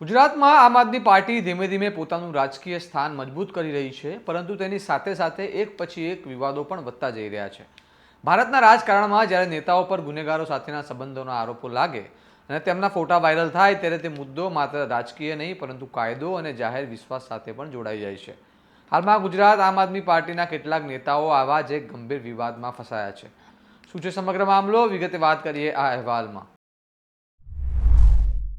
ગુજરાતમાં આમ આદમી પાર્ટી ધીમે ધીમે પોતાનું રાજકીય સ્થાન મજબૂત કરી રહી છે, પરંતુ તેની સાથે સાથે એક પછી એક વિવાદો પણ વધતા જઈ રહ્યા છે. ભારતના રાજકારણમાં જ્યારે નેતાઓ પર ગુનેગારો સાથેના સંબંધોના આરોપો લાગે અને તેમના ફોટા વાયરલ થાય ત્યારે તે મુદ્દો માત્ર રાજકીય નહીં પરંતુ કાયદો અને જાહેર વિશ્વાસ સાથે પણ જોડાઈ જાય છે. હાલમાં ગુજરાત આમ આદમી પાર્ટીના કેટલાક નેતાઓ આવા જ એક ગંભીર વિવાદમાં ફસાયા છે. શું છે સમગ્ર મામલો, વિગતે વાત કરીએ આ અહેવાલમાં.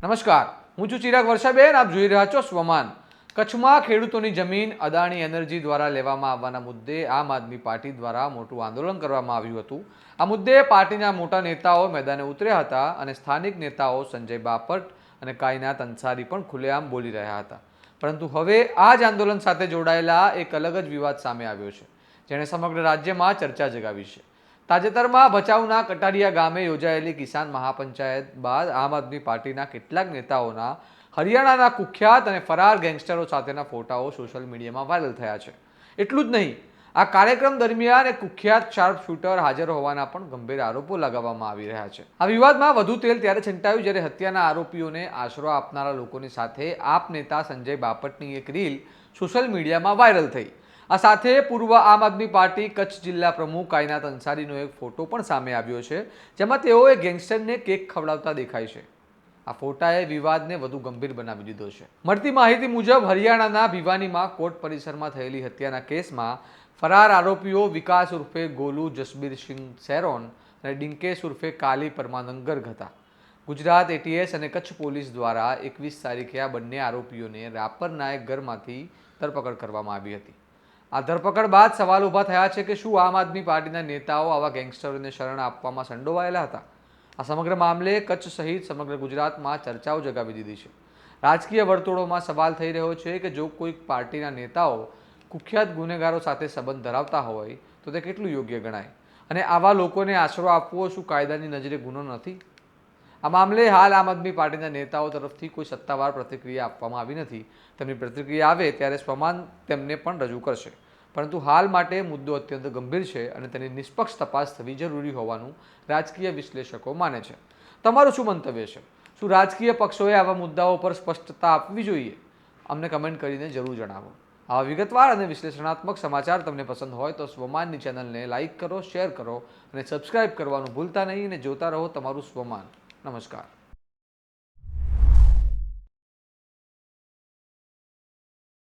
નમસ્કાર, હું છું ચિરાગ વર્ષાબેન. આપ જોઈ રહ્યા છો સ્વમાન. કચ્છમાં ખેડૂતોની જમીન અદાણી એનર્જી દ્વારા લેવામાં આવવાના મુદ્દે આમ આદમી પાર્ટી દ્વારા મોટું આંદોલન કરવામાં આવ્યું હતું. આ મુદ્દે પાર્ટીના મોટા નેતાઓ મેદાને ઉતર્યા હતા અને સ્થાનિક નેતાઓ સંજય બાપટ અને કાયનાત અંસારી પણ ખુલ્લેઆમ બોલી રહ્યા હતા. પરંતુ હવે આ જ આંદોલન સાથે જોડાયેલા એક અલગ જ વિવાદ સામે આવ્યો છે, જેણે સમગ્ર રાજ્યમાં ચર્ચા જગાવી છે. તાજેતરમાં ભચાઉના કટારિયા ગામે યોજાયેલી કિસાન મહાપંચાયત બાદ આમ આદમી પાર્ટીના કેટલાક નેતાઓના હરિયાણાના કુખ્યાત અને ફરાર ગેંગસ્ટરો સાથેના ફોટાઓ સોશિયલ મીડિયામાં વાયરલ થયા છે. એટલું જ નહીં, આ કાર્યક્રમ દરમિયાન એક કુખ્યાત શાર્પ શૂટર હાજર હોવાના પણ ગંભીર આરોપો લગાવવામાં આવી રહ્યા છે. આ વિવાદમાં વધુ તેલ ત્યારે છંટાયું જ્યારે હત્યાના આરોપીઓને આશરો આપનારા લોકોની સાથે આપ નેતા સંજય બાપટની એક રીલ સોશિયલ મીડિયામાં વાયરલ થઈ. આ સાથે પૂર્વ આમ આદમી પાર્ટી કચ્છ જિલ્લા પ્રમુખ કાયનાત અંસારીનો એક ફોટો પણ સામે આવ્યો છે, જેમાં તેઓએ ગેંગસ્ટરને કેક ખવડાવતા દેખાય છે. આ ફોટાએ વિવાદને વધુ ગંભીર બનાવી દીધો છે. મળતી માહિતી મુજબ હરિયાણાના ભિવાનીમાં કોર્ટ પરિસરમાં થયેલી હત્યાના કેસમાં ફરાર આરોપીઓ વિકાસ ઉર્ફે ગોલુ જસબીરસિંહ સેરોન અને ડિંકેશ ઉર્ફે કાલી પરમાનંદ ગર્ગ હતા. ગુજરાત એટીએસ અને કચ્છ પોલીસ દ્વારા 21 તારીખે આ બંને આરોપીઓને રાપરના એક ઘરમાંથી ધરપકડ કરવામાં આવી હતી. આ ધરપકડ બાદ સવાલ ઊભા થયા છે કે શું આમ આદમી પાર્ટીના નેતાઓ આવા ગેંગસ્ટરોને શરણ આપવામાં સંડોવાયેલા હતા? આ સમગ્ર મામલે કચ્છ સહિત સમગ્ર ગુજરાતમાં ચર્ચાઓ જગાવી દીધી છે. રાજકીય વર્તુળોમાં સવાલ થઈ રહ્યો છે કે જો કોઈક પાર્ટીના નેતાઓ કુખ્યાત ગુનેગારો સાથે સંબંધ ધરાવતા હોય તો તે કેટલું યોગ્ય ગણાય, અને આવા લોકોને આશરો આપવો શું કાયદાની નજરે ગુનો નથી? આ મામલે હાલ આમ આદમી પાર્ટીના નેતાઓ તરફથી કોઈ સત્તાવાર પ્રતિક્રિયા આપવામાં આવી નથી. તેમની પ્રતિક્રિયા આવે ત્યારે સ્વમાન તેમને પણ રજૂ કરશે. પરંતુ હાલ માટે મુદ્દો અત્યંત ગંભીર છે અને તેની નિષ્પક્ષ તપાસ થવી જરૂરી હોવાનું રાજકીય વિશ્લેષકો માને છે. તમારું શું મંતવ્ય છે? શું રાજકીય પક્ષોએ આવા મુદ્દાઓ પર સ્પષ્ટતા આપવી જોઈએ? અમને કમેન્ટ કરીને જરૂર જણાવો. આવા વિગતવાર અને વિશ્લેષણાત્મક સમાચાર તમને પસંદ હોય તો સ્વમાનની ચેનલને લાઇક કરો, શેર કરો અને સબસ્ક્રાઇબ કરવાનું ભૂલતા નહીં. અને જોતા રહો તમારું સ્વમાન. નમસ્કાર.